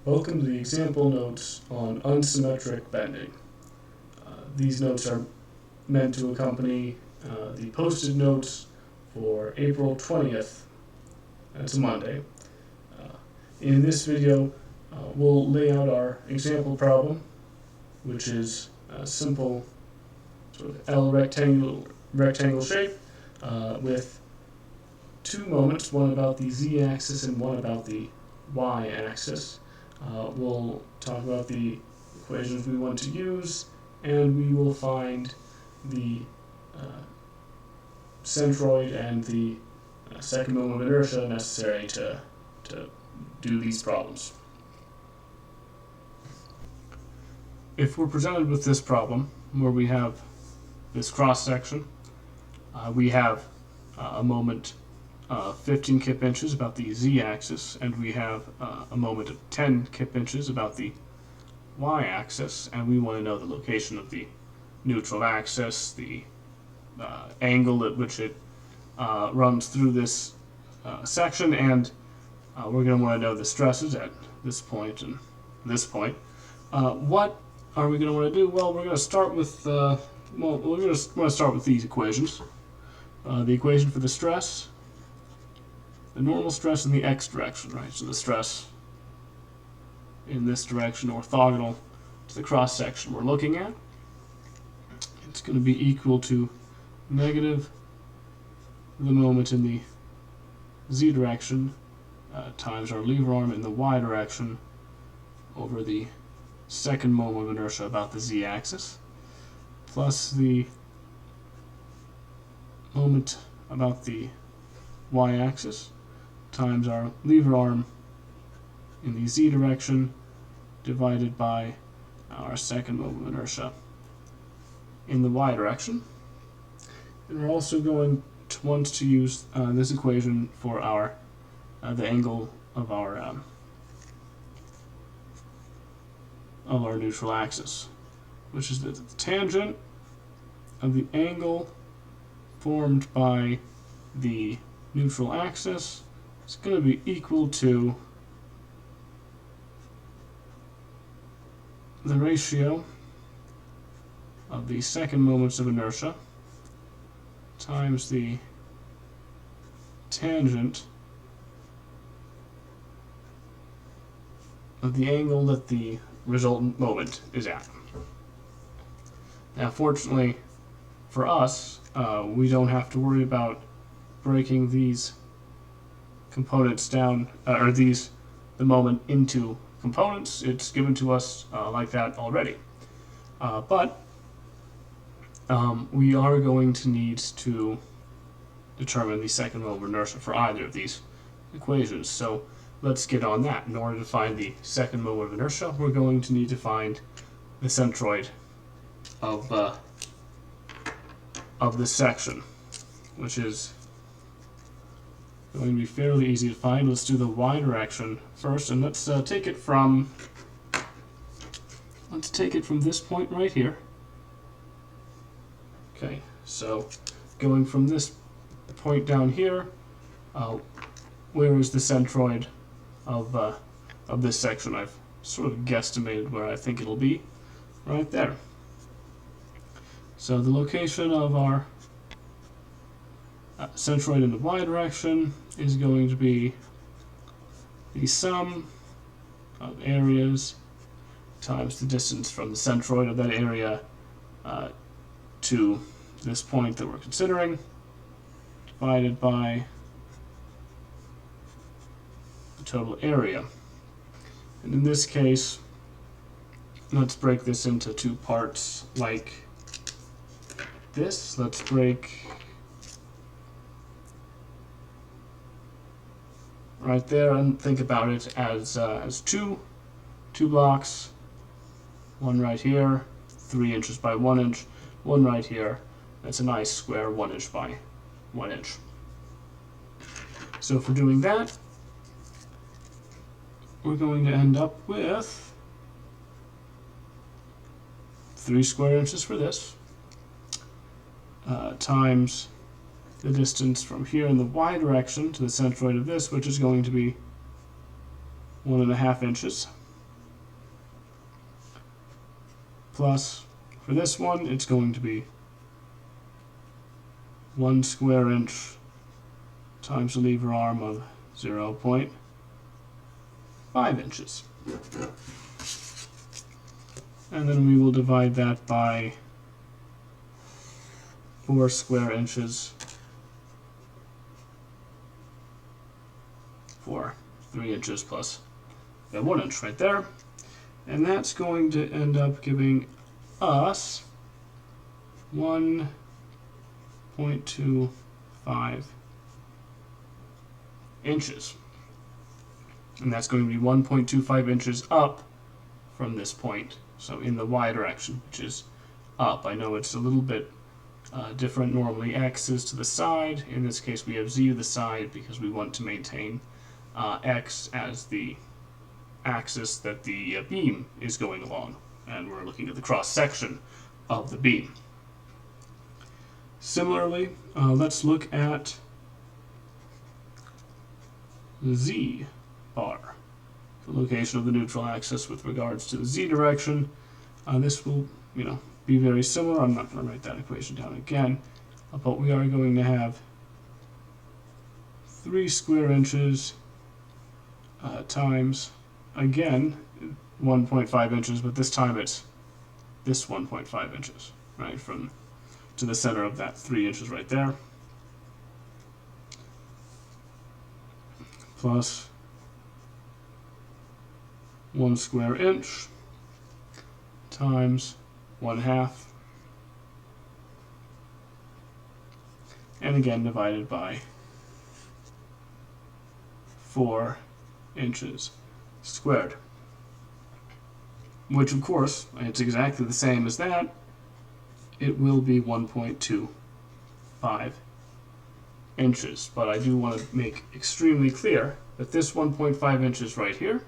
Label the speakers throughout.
Speaker 1: Welcome to the example notes on unsymmetric bending. These notes are meant to accompany the posted notes for April 20th. That's a Monday. In this video, we'll lay out our example problem, which is a simple sort of L rectangle shape with two moments, one about the z-axis and one about the y-axis. We'll talk about the equations we want to use, and we will find the centroid and the second moment of inertia necessary to do these problems. If we're presented with this problem where we have this cross-section, we have a moment 15 kip inches about the z-axis, and we have a moment of 10 kip inches about the y-axis, and we want to know the location of the neutral axis, the angle at which it runs through this section, and we're going to want to know the stresses at this point and this point. What are we going to want to do? Well, we're going to start with we're going to want to start with these equations. The equation for the stress, the normal stress in the x direction, right? So the stress in this direction orthogonal to the cross section we're looking at. It's going to be equal to negative the moment in the z direction times our lever arm in the y direction over the second moment of inertia about the z-axis, plus the moment about the y-axis times our lever arm in the z direction divided by our second moment of inertia in the y direction. And we're also going to want to use this equation for our the angle of our neutral axis, which is the tangent of the angle formed by the neutral axis is going to be equal to the ratio of the second moments of inertia times the tangent of the angle that the resultant moment is at. Now, fortunately for us, we don't have to worry about breaking these components down, or the moment into components. It's given to us like that already. But we are going to need to determine the second moment of inertia for either of these equations. So let's get on that. In order to find the second moment of inertia, we're going to need to find the centroid of this section, which is going to be fairly easy to find. Let's do the y direction first, and let's take it from this point right here. Okay, so going from this point down here, where is the centroid of this section? I've sort of guesstimated where I think it'll be, right there. So the location of our centroid in the y direction is going to be the sum of areas times the distance from the centroid of that area to this point that we're considering, divided by the total area. And in this case, let's break this into two parts like this. Let's break right there and think about it as two blocks, one right here, 3 inches by 1 inch, one right here. That's a nice square 1 inch by 1 inch. So if we're doing that, we're going to end up with 3 square inches for this, times the distance from here in the y direction to the centroid of this, which is going to be 1.5 inches. plus, for this one, it's going to be 1 square inch times the lever arm of 0.5 inches. And then we will divide that by 4 square inches for 3 inches plus that 1 inch right there. And that's going to end up giving us 1.25 inches. And that's going to be 1.25 inches up from this point. So in the y direction, which is up. I know it's a little bit different. Normally x is to the side. In this case we have z to the side because we want to maintain x as the axis that the beam is going along. And we're looking at the cross section of the beam. Similarly, let's look at z bar, the location of the neutral axis with regards to the z direction. This will, be very similar. I'm not going to write that equation down again, but we are going to have 3 square inches times, again, 1.5 inches, but this time it's this 1.5 inches, right, from to the center of that 3 inches right there, plus 1 square inch times 1/2, and again divided by 4 inches squared, which of course, it's exactly the same as that. It will be 1.25 inches, but I do want to make extremely clear that this 1.5 inches right here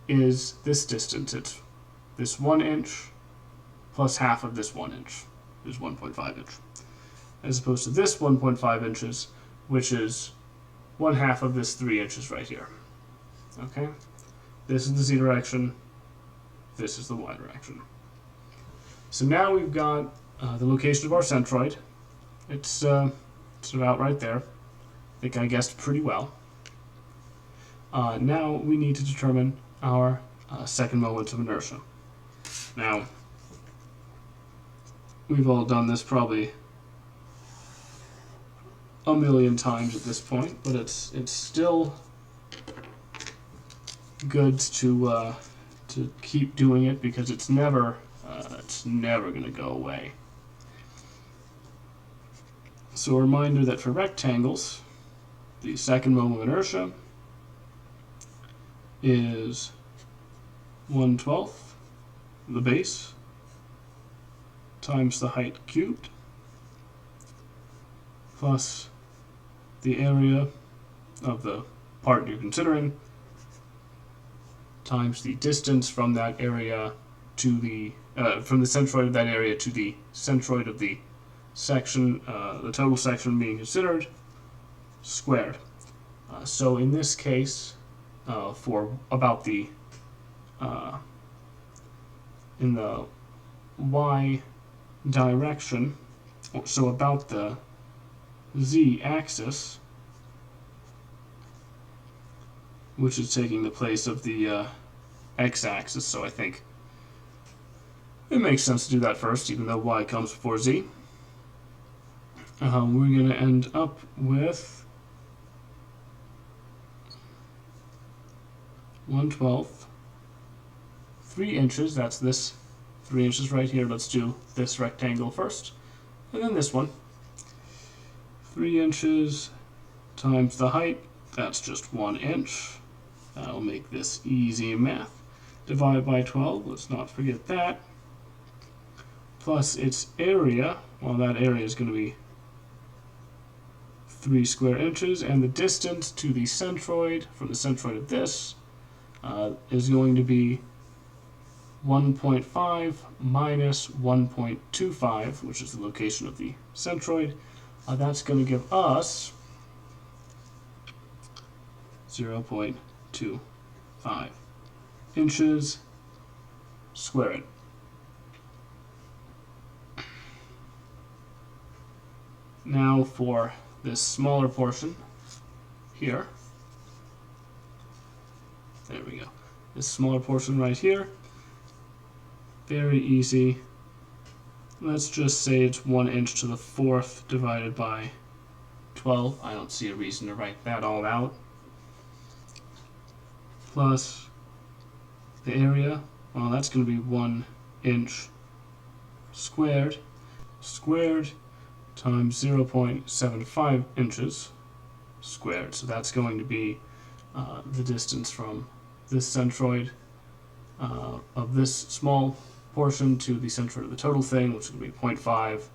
Speaker 1: is this distance. It's this 1 inch plus half of this 1 inch is 1.5 inch, as opposed to this 1.5 inches, which is 1/2 of this 3 inches right here. Okay? This is the z direction, this is the y direction. So now we've got the location of our centroid. It's about right there. I think I guessed pretty well. Now we need to determine our second moment of inertia. Now, we've all done this probably a million times at this point, but it's still good to keep doing it because it's never going to go away. So a reminder that for rectangles, the second moment of inertia is 1/12 the base times the height cubed plus the area of the part you're considering times the distance from that area to the from the centroid of that area to the centroid of the section, the total section being considered, squared. So in this case, for about the in the y direction, so about the z-axis, which is taking the place of the x-axis, so I think it makes sense to do that first, even though y comes before z. We're going to end up with 1/12, 3 inches, that's this 3 inches right here. Let's do this rectangle first, and then this one. 3 inches times the height, that's just 1 inch. That'll make this easy math. Divide by 12, let's not forget that. Plus its area, well, that area is going to be 3 square inches, and the distance to the centroid, from the centroid of this, is going to be 1.5 minus 1.25, which is the location of the centroid. That's going to give us 0.25 inches squared. Now for this smaller portion here. There we go. This smaller portion right here. Very easy. Let's just say it's 1 inch to the 4th divided by 12. I don't see a reason to write that all out. Plus the area. Well, that's going to be 1 inch squared. Squared times 0.75 inches squared. So that's going to be the distance from this centroid of this small portion to the centroid of the total thing, which will be 0.5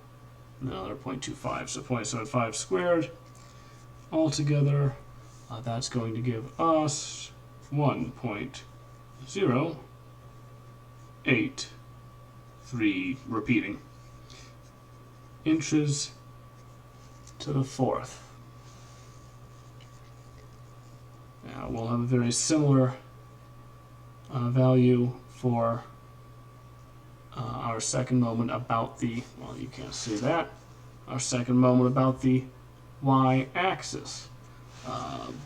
Speaker 1: and another 0.25. So 0.75 squared. Altogether, that's going to give us 1.083 repeating inches to the 4th. Now we'll have a very similar value for our second moment about the, well, you can't see that, our second moment about the y-axis.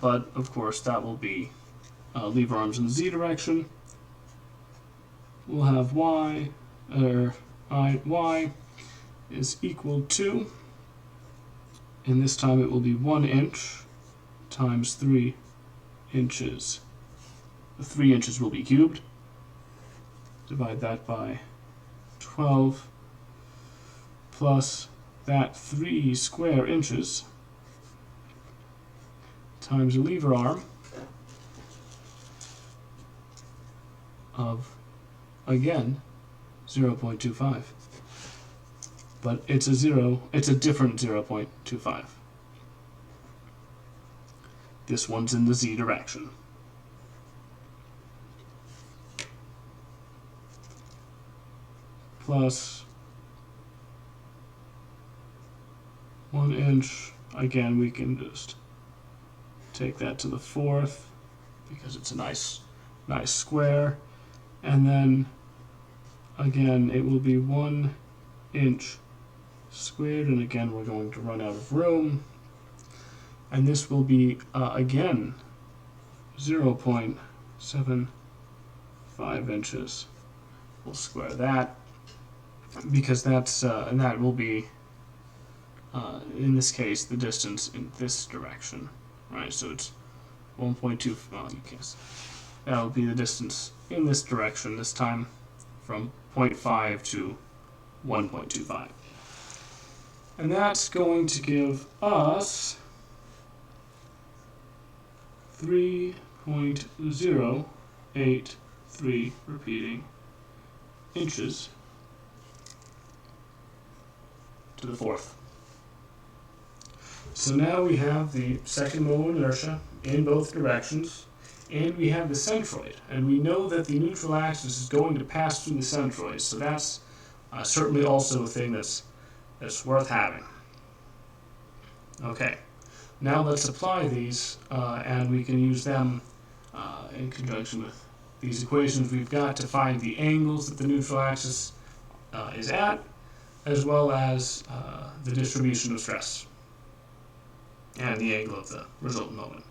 Speaker 1: But of course that will be lever arms in the z direction. We'll have y is equal to, and this time it will be 1 inch times 3 inches. The 3 inches will be cubed. Divide that by 12 plus that 3 square inches times a lever arm of, again, 0.25. But it's a different 0.25. This one's in the z direction. Plus 1 inch, again we can just take that to the 4th because it's a nice square, and then again it will be 1 inch squared, and again we're going to run out of room, and this will be again 0.75 inches. We'll square that because that's and that will be in this case the distance in this direction, right? So it's 1.2. Well, you can't see. That will be the distance in this direction this time, from 0.5 to 1.25. And that's going to give us 3.083 repeating inches to the 4th. So now we have the second moment inertia in both directions, and we have the centroid, and we know that the neutral axis is going to pass through the centroid, so that's certainly also a thing that's worth having. Okay, now let's apply these, and we can use them in conjunction with these equations we've got to find the angles that the neutral axis is at, as well as the distribution of stress and the angle of the resultant moment.